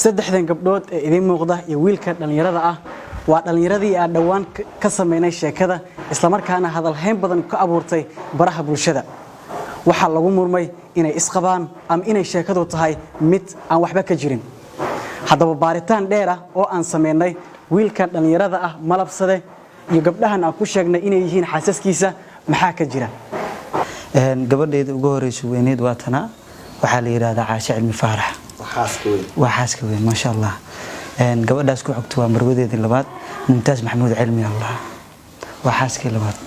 saddexdan gabdhood ee idin muuqda iyo wiilka dhalinyarada ah waa dhalinyaradii aan dhawaan ka sameynay sheekada isla markaana hadal hayn badan ka abuurtay baraha bulshada waxa lagu murmay inay isqabaan ama inay sheekadu tahay mid aan waxba ka jirin haddaba baaritaan dheer ah oo aan sameynay wiilkan dhalinyarada ah malabsade iyo gabdhahan aan ku sheegnay inay yihiin xaasaskiisa maxaa ka jira gabadheeda ugu horeysa weyneed waa tana waxa la yiraahdaa Caasha Cilmi Faarax وحاسك وين ما شاء الله قبل داس كوحكت ومرودي اللبات ممتاز محمود علمي الله وحاسك اللبات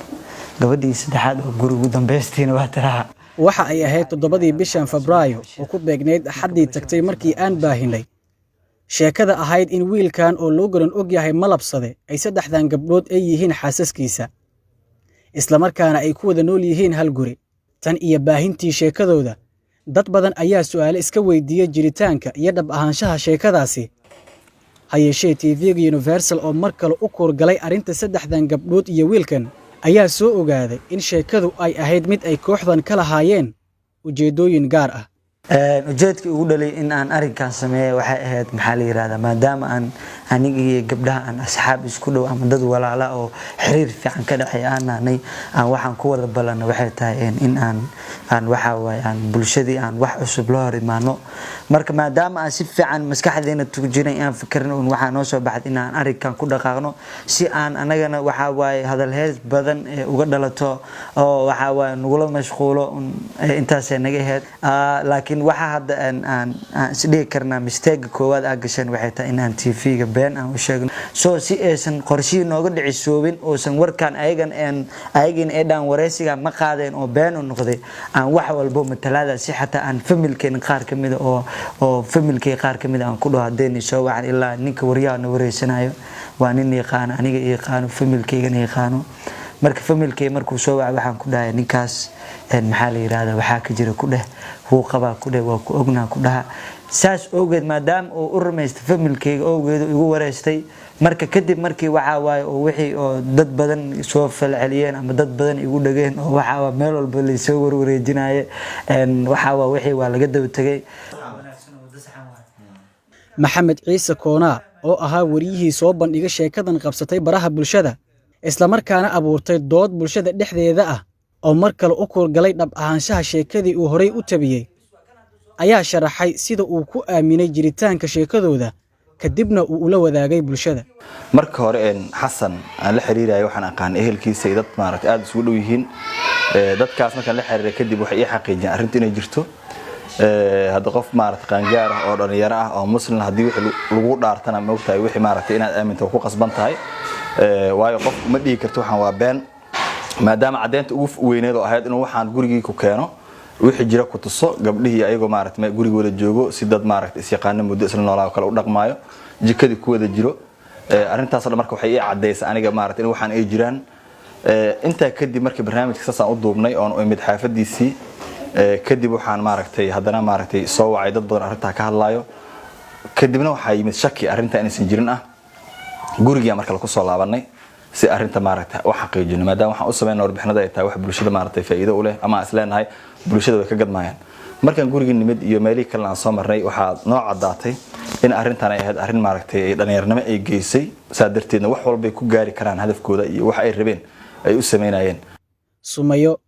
قبل دي سدحاد وجرو قدام بيستين واتراها waxa ay ahayd 7 bishan Febraayo oo ku beegneyd xadii tagtay markii aan baahinay sheekada ahayd in wiilkan oo loo garan og yahay malabsade ay saddexdan gabdhood ay yihiin xaasaskiisa isla markaana ay ku wada nool yihiin hal guri tan iyo baahintii sheekadooda dad badan ayaa su'aalo iska weydiiyay jiritaanka iyo dhab ahaanshaha sheekadaasi hayeeshee TV-ga Universal oo mar kale u koorgalay arinta saddexdan gabdhood iyo wiilkan ayaa soo ogaaday in sheekadu ay ahayd mid ay kooxdan kala haayeen ujeedooyin gaar ah ujeedkii ugu dhalay in aan arinkan sameeyo waxay ahayd maxaa la yiraahdaa maadaama aan aniga iyo gabdhaha aan asxaab isku dhow ama dad walaala oo xiriir fiican ka dhaxay aanay aan waxaan ku wada balan waxay tahay in aan waxa way aan bulshadii aan wax cusub loo horimaano marka maadaama aan si fiican maskaxdeena tugu jiray aan fikirno waxa noo soo baxay in aan arinkan ku dhaqaaqno si aan anagana waxa way hadal hees badan uga dhalato oo waxa way nugula mashquulo intaas ay naga ahayd laakiin waxa hadda aan sidii karna mistake koowaad aan gashan waxay tahay in aan TV-ga been aan u sheegno soo si aysan qorshihi nooga dhicisoobin oo san warkan ayagan ay dhan wareysiga ma qaadeen oo been u noqday aan wax walba matalada si xataa aan familkeen qaar kamid oo familkay qaar kamid aan ku dhaadeen soo wacan ilaa ninka wariyana wareysanayo waa nin yaqaan aniga yaqaan familkayga yaqaano marka familkay markuu soo wac waxaan ku dhahay ninkaas maxaa la yiraahdaa waxa ka jira ku dheh wuu qaba ku dheh waa ku ognaa ku dhaha saas ogeed maadaama uu u rumaystay familkayga ogeed igu wareystay marka kadib markii waxa waay oo wixii oo dad badan soo falceliyeen ama dad badan igu dhageen oo waxa meel walba la soo warwareejinaaye waxa wixii waa laga daba tagay Maxamed Ciise Koona oo ahaa wariyihii soo bandhigay sheekadan qabsatay baraha bulshada isla markaana abuurtay dood bulshada dhexdeeda ah oo mar kale u koorgalay dhab ahaanshaha sheekadii uu horay u tabiyay ayaa sharaxay sida uu ku aaminay jiritaanka sheekadooda kadibna uu ula wadaagay bulshada marka hore Xasan aan la xiriiray waxaan aqaan ehelkiisa dad maaragtay aad isugu dhow yihiin dadkaas markaan la xiriiray kadib waxay ii xaqiijiyeen arrinta inay jirto hada qof maaragtay qaangaar ah oo dhalinyaro ah oo muslim hadii wixii lagu dhaartana ma ogtahay wixii maaragtay inaad aaminto ku qasban tahay waayo qof ma dhigi karto waxaan waa been maadaama cadeynta ugu weyneed oo ahayd inuu waxaan gurigii ku keeno wixii jira ku tuso gabdhihii ayagoo maaragtay gurigooda joogo si dad maaragtay is yaqaan muddo isla noolaa kale u dhaqmaayo jikadii ku wada jiro arintaas marka waxay ii cadeysay aniga maaragtay in waxaan ay jiraan inta kadib markii barnaamijka saasaan u duubnay oo mid xaafadiisii kadib waxaan maaragtay haddana maaragtay soo wacay dad badan arinta ka hadlaayo kadibna waxa yimid shaki arinta inaysan jirin ah guriga marka la ku soo laabanay si arinta maaragtay wax xaqiijino maadaama waxaan u sameeyay warbixinada ay tahay wax bulshada maaragtay faa'iido u leh ama asleenahay bulshada way ka gadmayaan markaan guriga nimid iyo meelihii kale aan soo marnay waxa noo cadaatay in arintan ay ahayd arin maaragtay dhalinyarnimo ay geysay saadarteedna wax walba ay ku gaari karaan hadafkooda iyo wax ay rabeen ay u sameynayeen Sumayo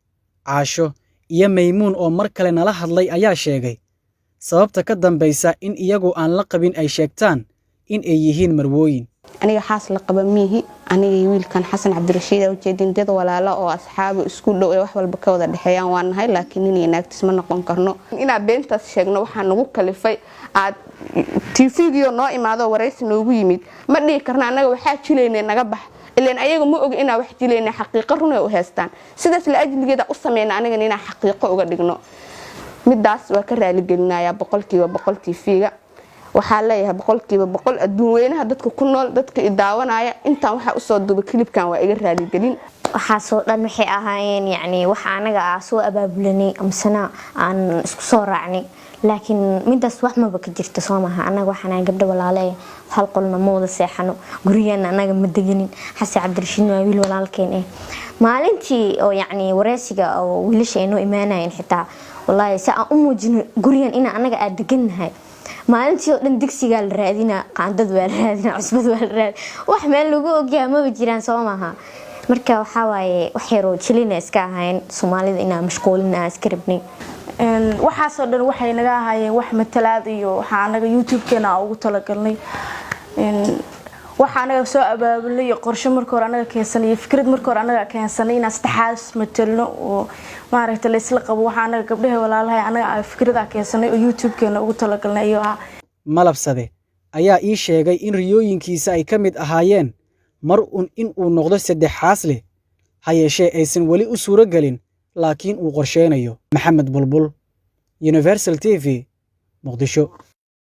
Caasho iyo Maymuun oo mar kale nala hadlay ayaa sheegay sababta ka dambaysa in iyagu aan la qabin ay sheegtaan in ay yihiin marwooyin aniga xaas la qaba mihi aniga wiilkan Xasan Cabdirashiid oo jeedin dad walaalo oo asxaab isku dhow wax walba ka wada dhaxeeyaan waan nahay laakiin inay naagtis ma noqon karno ina beentaas sheegno waxa nagu kalifay aad TV-ga noo imaado wareysi noogu yimid ma dhigi karna anaga waxa jileynay naga bax ileen ayaga ma og inaa wax jileynay xaqiiqo run ay u heestaan sidaas la ajligeeda u sameeyna aniga inaa xaqiiqo uga dhigno midaas waa ka raali gelinayaa 100% TV-ga waxaa leeyahay 100% adduun weynaha dadka ku nool dadka idaawanaya intaan waxa u soo duubay clipkan waa iga raali gelin waxa soo dhan waxay ahaayeen yani waxa anaga soo abaabulanay amsana aan isku soo raacnay laakiin midaas wax ma ka jirto Soomaha anaga waxaan gabdho walaalay hal qolna mooda seexano guriyana anaga ma deganin Xasan Cabdirashiid waa wiil walaalkeen maalintii oo yani wareysiga oo wiilasha inoo imaanayeen xitaa wallahi saa u muujin guriyan ina anaga aad deganahay maalintii oo dhan digsigaa la raadinaa qaandad waa la raadinaa cusbad waa la raadinaa wax meel lagu ogyahay maba jiraan soo maaha marka waxaa waaye wax yaroo jilina iska ahayn Soomaalida inaan mashquulina iska rabnay waxaasoo dhan waxay naga ahaayeen wax matalaad iyo waxa anaga YouTube-keena ugu talagalnay waxa anaga soo abaabulay qorshe markii hore anaga keensanay fikrad markii hore anaga keensanay in saddexaas matalno oo maaragtay la isla qabo waxa anaga gabdhaha walaalahay anaga fikrada keensanay oo YouTube-keena ugu talagalnay iyo Malabsade ayaa ii sheegay in riyooyinkiisa ay ka mid ahaayeen mar in uu noqdo saddexaas leh ha yeeshee aysan weli u suuro galin laakiin uu qorsheynayo. Maxamed Bulbul, Universal TV, Muqdisho.